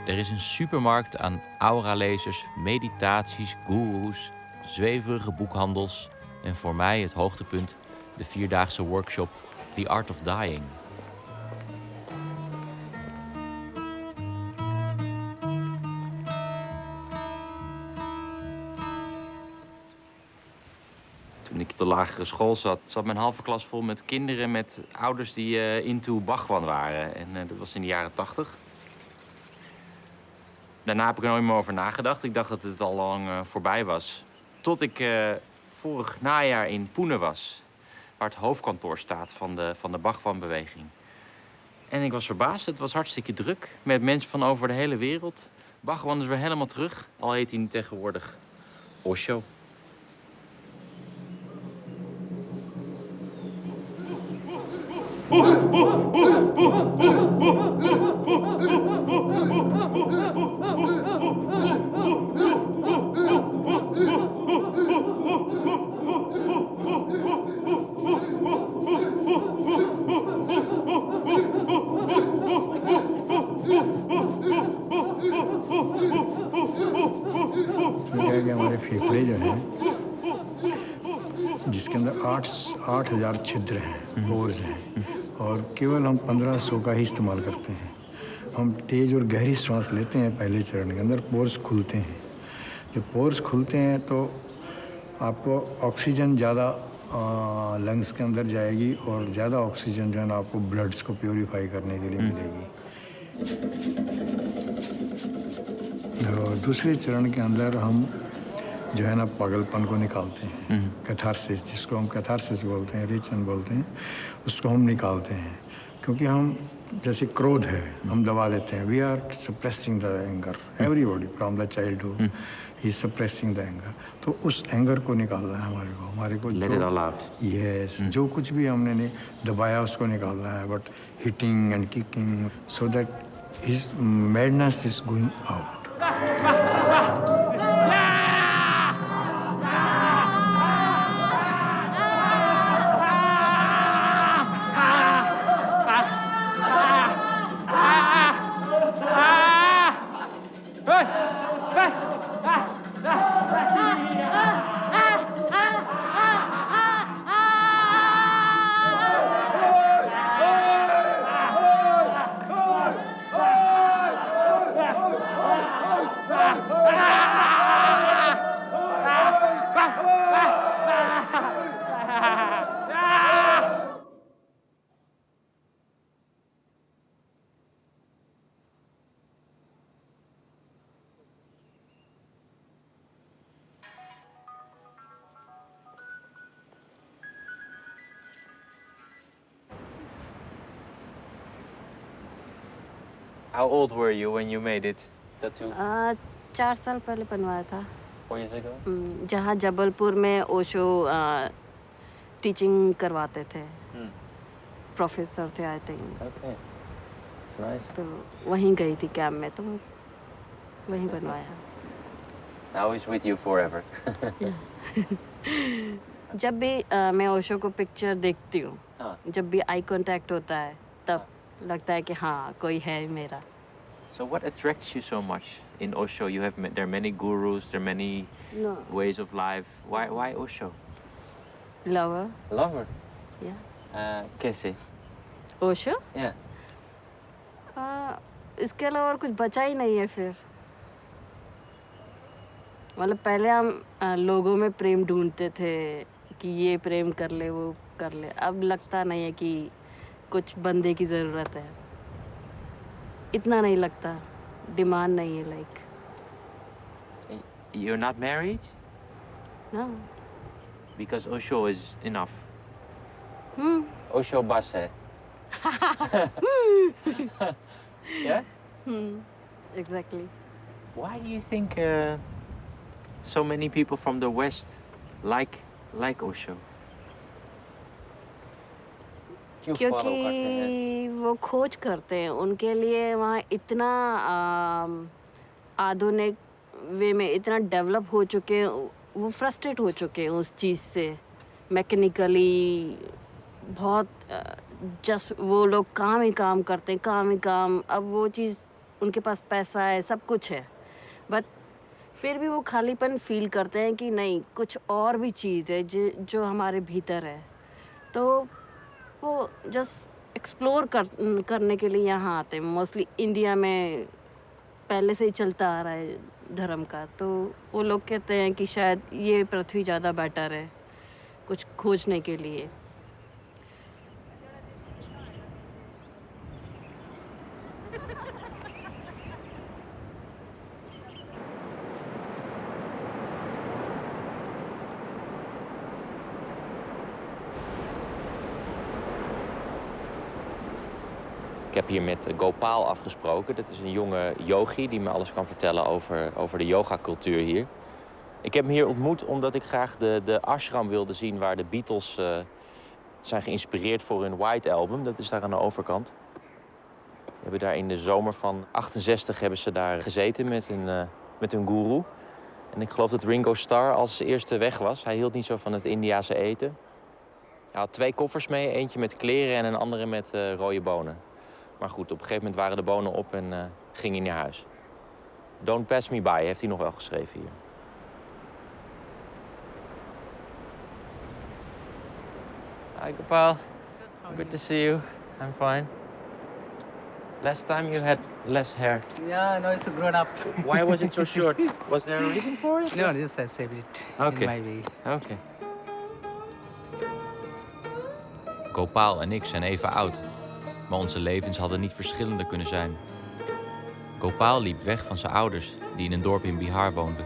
[SPEAKER 1] Er is een supermarkt aan aura-lezers, meditaties, goeroes, zweverige boekhandels en voor mij het hoogtepunt, de 4-daagse workshop The Art of Dying. Toen ik op de lagere school zat mijn halve klas vol met kinderen met ouders die into Bhagwan waren. En dat was in de jaren 80. Daarna heb ik er nooit meer over nagedacht. Ik dacht dat het al lang voorbij was. Tot ik vorig najaar in Pune was, waar het hoofdkantoor staat van de Bhagwan-beweging. En ik was verbaasd. Het was hartstikke druk met mensen van over de hele wereld. Bhagwan is weer helemaal terug. Al heet hij nu tegenwoordig Osho.
[SPEAKER 3] हमारे फेफड़े जो हैं जिसके अंदर 8,000 छिद्र हैं, pores हैं, और केवल हम 1500 का ही इस्तेमाल करते हैं। हम तेज और गहरी सांस लेते हैं पहले चरण के अंदर, पोर्स खुलते हैं। जब पोर्स खुलते हैं तो आपको ऑक्सीजन ज़्यादा लंग्स के अंदर जाएगी और ज़्यादा ऑक्सीजन जो है ना आपको ब्लड्स को प्योरीफाई करने के लिए मिलेगी। और दूसरे चरण के अंदर हम जो है ना पागलपन को निकालते हैं, कैथारसिस, जिसको हम कैथारसिस बोलते हैं, रिचन बोलते हैं, उसको हम निकालते हैं। क्योंकि हम जैसे क्रोध है हम दबा देते हैं, we are suppressing the anger, everybody from the childhood ही इज सप्रेसिंग द एंगर। तो उस एंगर को निकालना है हमारे को
[SPEAKER 1] Let it all out.
[SPEAKER 3] Yes, जो कुछ भी हमने दबाया उसको निकालना है, but hitting and kicking so that his madness is going out.
[SPEAKER 1] How old were you when you made it? Tattoo?
[SPEAKER 14] 4 साल पहले बनवाया था।
[SPEAKER 1] 4 years ago?
[SPEAKER 14] जहाँ जबलपुर में ओशो टीचिंग करवाते थे, प्रोफेसर थे I think.
[SPEAKER 1] Okay. That's nice.
[SPEAKER 14] तो वहीं गई थी कैंप में, तो वहीं बनवाया।
[SPEAKER 1] Now he's with you forever.
[SPEAKER 14] जब भी मैं ओशो को पिक्चर देखती हूँ, जब भी आई कांटेक्ट होता है, तब लगता है कि हाँ कोई है मेरा।
[SPEAKER 1] So what attracts you so much in Osho? There are many gurus, there are many ways of life. Why Osho?
[SPEAKER 14] Lover.
[SPEAKER 1] Lover?
[SPEAKER 14] Yeah.
[SPEAKER 1] कैसे?
[SPEAKER 14] ओशो?
[SPEAKER 1] Yeah.
[SPEAKER 14] इसके अलावा और कुछ बचा ही नहीं है फिर। मतलब पहले हम लोगों में प्रेम ढूंढते थे कि ये प्रेम कर ले वो कर ले, अब लगता नहीं है कि कुछ बंदे की ज़रूरत है, इतना नहीं लगता, डिमांड नहीं है like.
[SPEAKER 1] You're not married?
[SPEAKER 14] No.
[SPEAKER 1] Because Osho is enough. Osho bas hai. Yeah?
[SPEAKER 14] Exactly.
[SPEAKER 1] Why do you think so many people from the West like Osho?
[SPEAKER 14] क्योंकि वो खोज करते हैं, उनके लिए वहाँ इतना आधुनिक वे में इतना डेवलप हो चुके हैं, वो फ्रस्ट्रेट हो चुके हैं उस चीज़ से, मैकेनिकली बहुत जस्ट वो लोग काम ही काम करते हैं, काम ही काम। अब वो चीज़ उनके पास पैसा है, सब कुछ है, बट फिर भी वो खालीपन फील करते हैं कि नहीं, कुछ और भी चीज़ है जो हमारे भीतर है। तो वो जस्ट एक्सप्लोर करने के लिए यहाँ आते हैं। मोस्टली इंडिया में पहले से ही चलता आ रहा है धर्म का, तो वो लोग कहते हैं कि शायद ये पृथ्वी ज़्यादा बेटर है कुछ खोजने के लिए।
[SPEAKER 1] Ik heb hier met Gopal afgesproken. Dat is een jonge yogi die me alles kan vertellen over de yogacultuur hier. Ik heb hem hier ontmoet omdat ik graag de ashram wilde zien waar de Beatles zijn geïnspireerd voor hun White Album. Dat is daar aan de overkant. We hebben daar in de zomer van 68 hebben ze daar gezeten met hun guru. En ik geloof dat Ringo Starr als eerste weg was. Hij hield niet zo van het Indiase eten. Hij had 2 koffers mee, eentje met kleren en een andere met rode bonen. Maar goed, op een gegeven moment waren de bonen op en ging hij naar huis. Don't pass me by, heeft hij nog wel geschreven hier. Hi Gopal, good to see you. I'm fine. Last time you had less hair.
[SPEAKER 15] Yeah, no, it's grown up.
[SPEAKER 1] Why was it so short? Was there a reason for it?
[SPEAKER 15] No, just I saved it in my way.
[SPEAKER 1] Okay. Gopal en ik zijn even oud. Maar onze levens hadden niet verschillender kunnen zijn. Gopal liep weg van zijn ouders, die in een dorp in Bihar woonden.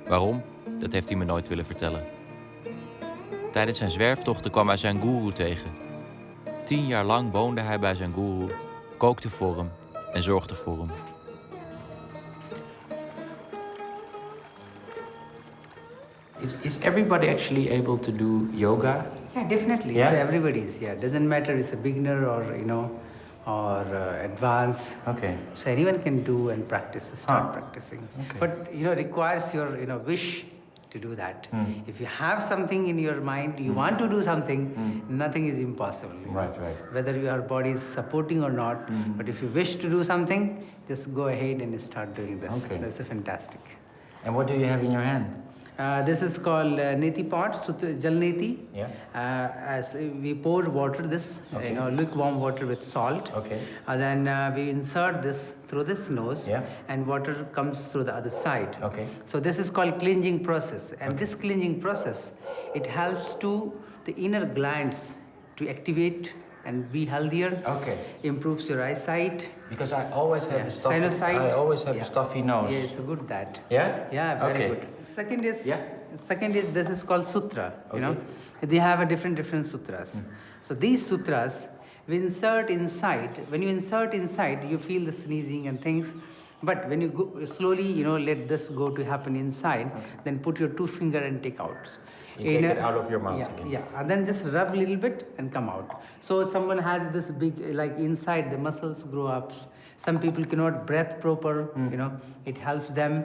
[SPEAKER 1] Waarom? Dat heeft hij me nooit willen vertellen. Tijdens zijn zwerftochten kwam hij zijn goeroe tegen. 10 jaar lang woonde hij bij zijn goeroe, kookte voor hem en zorgde voor hem.
[SPEAKER 2] Is everybody actually able to do yoga?
[SPEAKER 15] Yeah, definitely.
[SPEAKER 2] Yeah?
[SPEAKER 15] So everybody is. Yeah, doesn't matter it's a beginner or or advanced.
[SPEAKER 2] Okay.
[SPEAKER 15] So anyone can do and practice. Start practicing.
[SPEAKER 2] Okay.
[SPEAKER 15] But requires your wish to do that. If you have something in your mind, you want to do something, nothing is impossible.
[SPEAKER 2] Right.
[SPEAKER 15] Whether your body is supporting or not, but if you wish to do something, just go ahead and start doing this.
[SPEAKER 2] Okay.
[SPEAKER 15] That's fantastic.
[SPEAKER 2] And what do you have in your hand?
[SPEAKER 15] This is called neti pot, jal neti.
[SPEAKER 2] Yeah.
[SPEAKER 15] As we pour water, lukewarm water with salt.
[SPEAKER 2] Okay.
[SPEAKER 15] And then we insert this through this nose, and water comes through the other side.
[SPEAKER 2] Okay.
[SPEAKER 15] So this is called cleansing process, and this cleansing process, it helps to the inner glands to activate and be healthier.
[SPEAKER 2] Okay.
[SPEAKER 15] Improves your eyesight.
[SPEAKER 2] Because I always have a stuffy.
[SPEAKER 15] Sinusight.
[SPEAKER 2] I always have a stuffy nose.
[SPEAKER 15] Yeah, it's good that.
[SPEAKER 2] Yeah.
[SPEAKER 15] Yeah, very good. Second is this is called sutra. They have a different sutras. So these sutras we insert inside. When you insert inside, you feel the sneezing and things. But when you go slowly, let this go to happen inside. Then put your 2 finger and take out.
[SPEAKER 2] You take it out of your mouth again.
[SPEAKER 15] Yeah, and then just rub a little bit and come out. So someone has this big, like inside the muscles grow up. Some people cannot breathe proper. It helps them.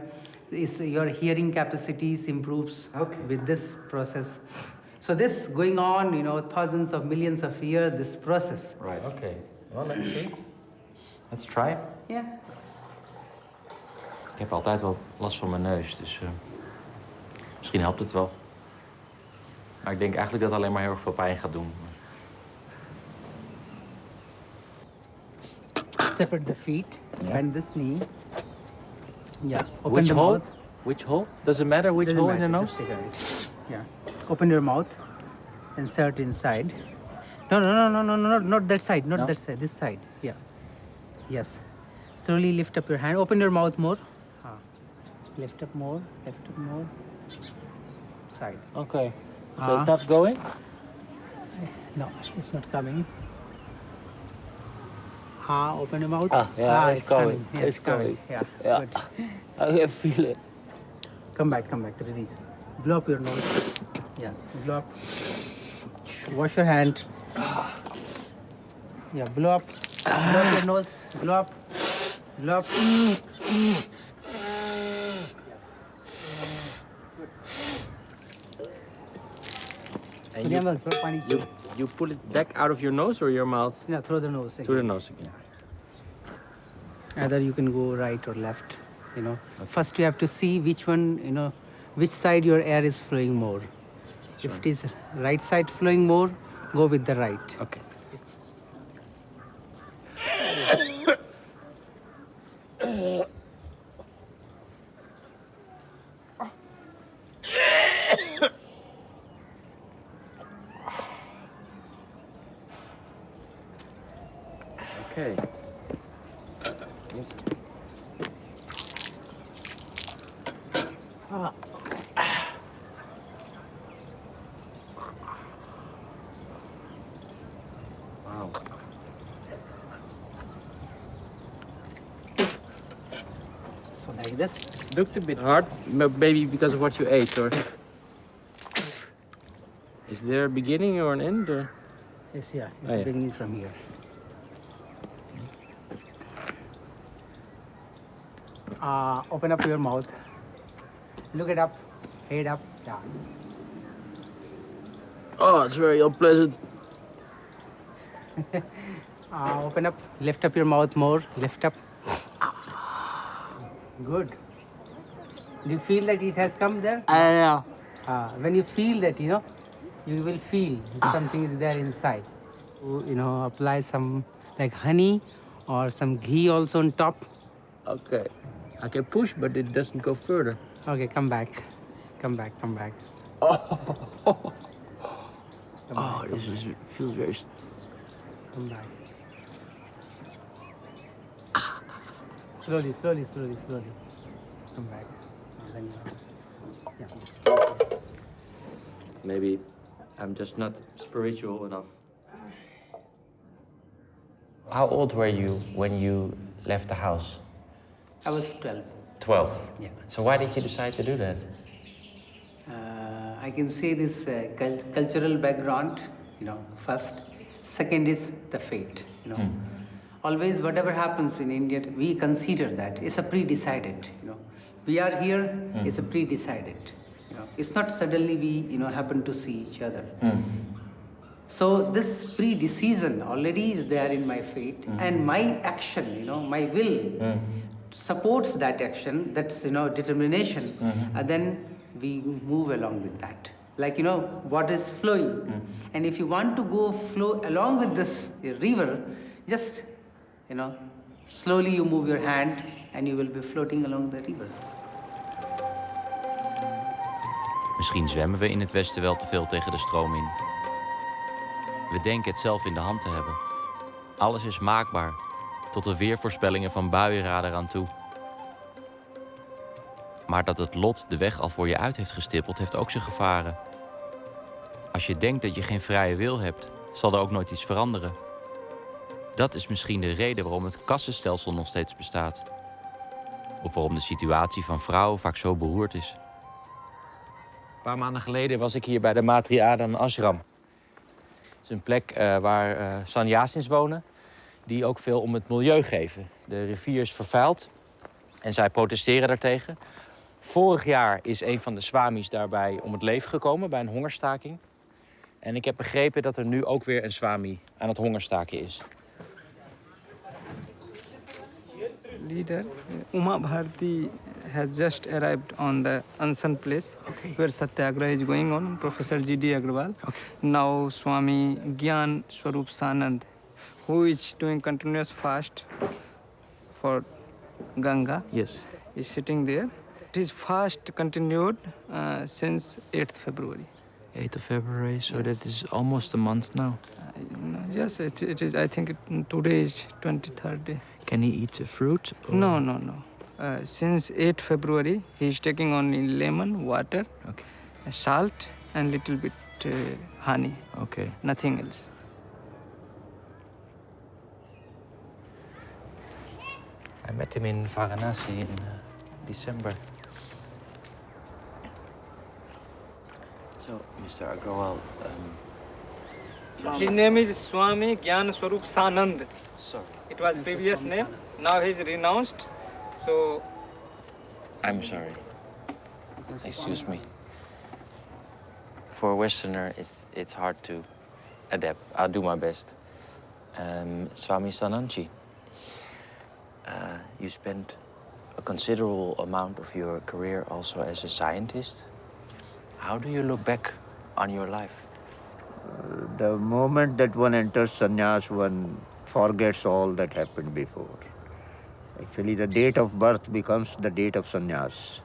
[SPEAKER 15] Your hearing capacities improves with this process. So this going on, thousands of millions of years, this process.
[SPEAKER 2] Right. Okay. Well, let's see. Let's try it.
[SPEAKER 15] Yeah.
[SPEAKER 1] Ik heb altijd wel last van mijn neus, dus misschien helpt het wel. Maar ik denk eigenlijk dat het alleen maar heel erg veel pijn gaat doen.
[SPEAKER 15] Separate the feet, bend this knee. Yeah. Open
[SPEAKER 1] Which
[SPEAKER 15] the
[SPEAKER 1] hole?
[SPEAKER 15] mouth.
[SPEAKER 1] Which hole? Does it matter which
[SPEAKER 15] Doesn't
[SPEAKER 1] hole in the
[SPEAKER 15] matter,
[SPEAKER 1] nose?
[SPEAKER 15] just take it. Yeah. Open your mouth. Insert inside. No, not that side. Not that side. This side. Yeah. Yes. Slowly lift up your hand. Open your mouth more. Lift up more. Lift up more. Side.
[SPEAKER 1] Okay. So it's not going?
[SPEAKER 15] No, it's not coming. Open your mouth.
[SPEAKER 1] It's going.
[SPEAKER 15] Yes,
[SPEAKER 1] It's
[SPEAKER 15] coming.
[SPEAKER 1] going.
[SPEAKER 15] Yeah. Good.
[SPEAKER 1] I can feel it.
[SPEAKER 15] Come back. Release. Blow up your nose. Yeah. Blow up. Wash your hand. Yeah. Blow up. Blow up your nose. Blow up. Blow up.
[SPEAKER 1] And you pull it back out of your nose or your mouth?
[SPEAKER 15] No, through the nose.
[SPEAKER 1] Through the nose again.
[SPEAKER 15] Either you can go right or left, you know. Okay. First you have to see which one, you know, which side your air is flowing more. Sure. If it is right side flowing more, go with the right.
[SPEAKER 2] Okay. Okay. Yes. Wow.
[SPEAKER 15] So like this.
[SPEAKER 2] Looked a bit hard, maybe because of what you ate, or is there a beginning or an end? Or?
[SPEAKER 15] Yes, yeah, it's beginning from here. Open up your mouth. Look it up, head up, down.
[SPEAKER 2] Oh, it's very unpleasant.
[SPEAKER 15] Open up, lift up your mouth more, lift up. Good. Do you feel that it has come there?
[SPEAKER 2] Yeah.
[SPEAKER 15] When you feel that, you know, you will feel something is there inside. You know, apply some like honey or some ghee also on top.
[SPEAKER 2] Okay. I can push, but it doesn't go further.
[SPEAKER 15] Okay, come back. Come back, come back.
[SPEAKER 2] Oh, this feels very...
[SPEAKER 15] Come back. Slowly, slowly, slowly, slowly. Come back. Then
[SPEAKER 2] Maybe I'm just not spiritual enough. How old were you when you left the house?
[SPEAKER 15] I was 12.
[SPEAKER 2] 12?
[SPEAKER 15] Yeah.
[SPEAKER 2] So why did you decide to do that?
[SPEAKER 15] I can say this cultural background, you know, first. Second is the fate, you know. Always whatever happens in India, we consider that it's a pre-decided, you know. We are here, it's a pre-decided, you know. It's not suddenly we, you know, happen to see each other. So this pre-decision already is there in my fate, and my action, you know, my will supports that action, that's, you know, determination, and then we move along with that. Like, you know, water is flowing, and if you want to go flow along with this river, just, you know, slowly you move your hand and you will be floating along the river.
[SPEAKER 1] Misschien zwemmen we in het Westen wel te veel tegen de stroom in. We denken het zelf in de hand te hebben. Alles is maakbaar, tot de weervoorspellingen van buienradar aan toe. Maar dat het lot de weg al voor je uit heeft gestippeld, heeft ook zijn gevaren. Als je denkt dat je geen vrije wil hebt, zal er ook nooit iets veranderen. Dat is misschien de reden waarom het kassenstelsel nog steeds bestaat. Of waarom de situatie van vrouwen vaak zo beroerd is.
[SPEAKER 2] Een paar maanden geleden was ik hier bij de Matriadan Ashram. Het is een plek waar sannyasins wonen, die ook veel om het milieu geven. De rivier is vervuild en zij protesteren daartegen. Vorig jaar is een van de swamis daarbij om het leven gekomen bij een hongerstaking. En ik heb begrepen dat er nu ook weer een swami aan het hongerstaken is.
[SPEAKER 16] Leader, Uma Bharti has just arrived on the Ansan place where Satyagraha is going on, Professor G.D. Agrawal. Now Swami Gyan Swarup Sanand, who is doing continuous fast for Ganga, is sitting there. His fast continued since 8th February.
[SPEAKER 2] 8th of February, so that is almost a month now.
[SPEAKER 16] Yes, it is. I think today is 23rd day.
[SPEAKER 2] Can he eat the fruit? Or?
[SPEAKER 16] No. Since 8th February, he is taking only lemon, water, salt, and little bit honey.
[SPEAKER 2] Okay.
[SPEAKER 16] Nothing else.
[SPEAKER 2] I met him in Varanasi in December. So, Mr. Agrawal,
[SPEAKER 16] his name is Swami Gyan Swarup Sanand.
[SPEAKER 2] Sorry.
[SPEAKER 16] It was previous name. Now he's renounced. So.
[SPEAKER 2] I'm sorry. Excuse me. For a Westerner, it's hard to adapt. I'll do my best. Swami Sananji. You spent a considerable amount of your career also as a scientist. How do you look back on your life?
[SPEAKER 17] The moment that one enters sannyas, one forgets all that happened before. Actually, the date of birth becomes the date of sannyas.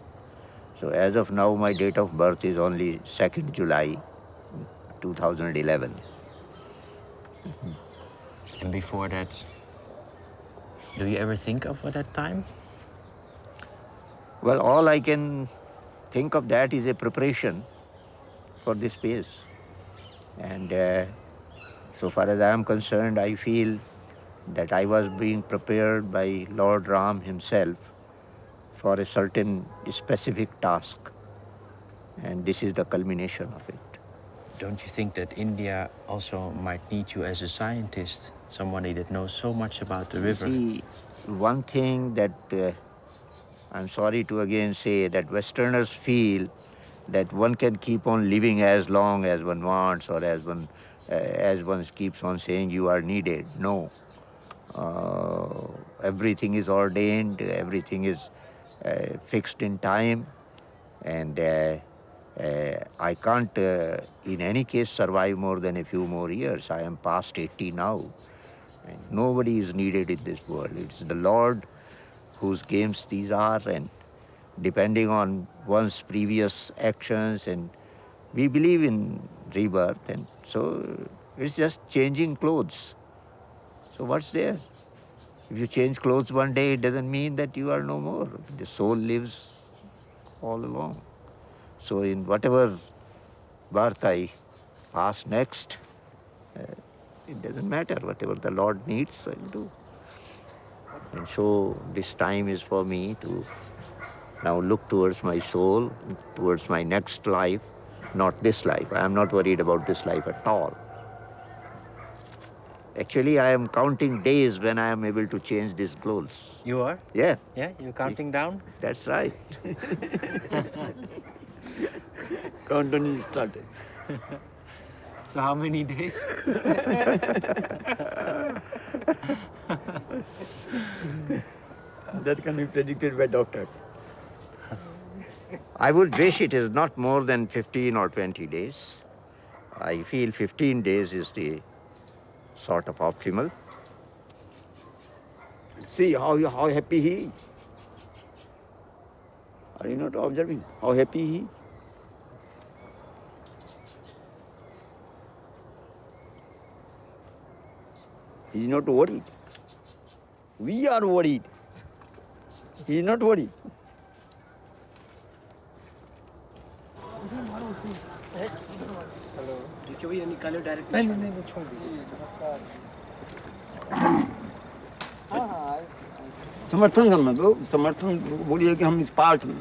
[SPEAKER 17] So as of now, my date of birth is only 2nd July 2011.
[SPEAKER 2] And before that, do you ever think of that time?
[SPEAKER 17] Well, all I can think of that is a preparation for this space. And so far as I am concerned, I feel that I was being prepared by Lord Ram himself for a certain specific task. And this is the culmination of it.
[SPEAKER 2] Don't you think that India also might need you as a scientist, somebody that knows so much about the river?
[SPEAKER 17] See, one thing that I'm sorry to again say, that Westerners feel that one can keep on living as long as one wants, or as one keeps on saying you are needed. No. Everything is ordained, everything is fixed in time, and I can't in any case survive more than a few more years. I am past 80 now, and nobody is needed in this world. It's the Lord whose games these are, and depending on one's previous actions, and we believe in rebirth, and so it's just changing clothes. So what's there? If you change clothes one day, it doesn't mean that you are no more. The soul lives all along. So in whatever birth I pass next, it doesn't matter. Whatever the Lord needs, I'll do. And so this time is for me to now look towards my soul, towards my next life, not this life. I am not worried about this life at all. Actually, I am counting days when I am able to change these clothes.
[SPEAKER 2] You are?
[SPEAKER 17] Yeah.
[SPEAKER 2] Yeah, you're counting down?
[SPEAKER 17] That's right. Countdown is started.
[SPEAKER 2] So how many days?
[SPEAKER 17] That can be predicted by doctors. I would wish it is not more than 15 or 20 days. I feel 15 days is the sort of optimal.
[SPEAKER 18] See how happy he is. Are you not observing how happy he is? He is not worried. We are worried. He is not worried. समर्थन करना दो, समर्थन बोलिए कि हम इस part में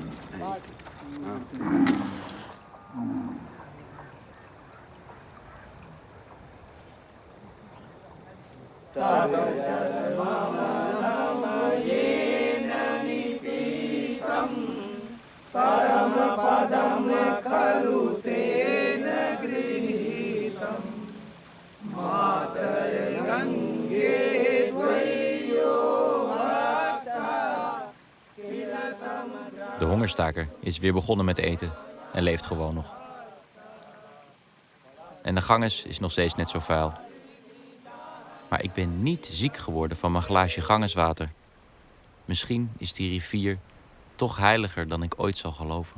[SPEAKER 1] De hongerstaker is weer begonnen met eten en leeft gewoon nog. En de Ganges is nog steeds net zo vuil. Maar ik ben niet ziek geworden van mijn glaasje Gangeswater. Misschien is die rivier toch heiliger dan ik ooit zal geloven.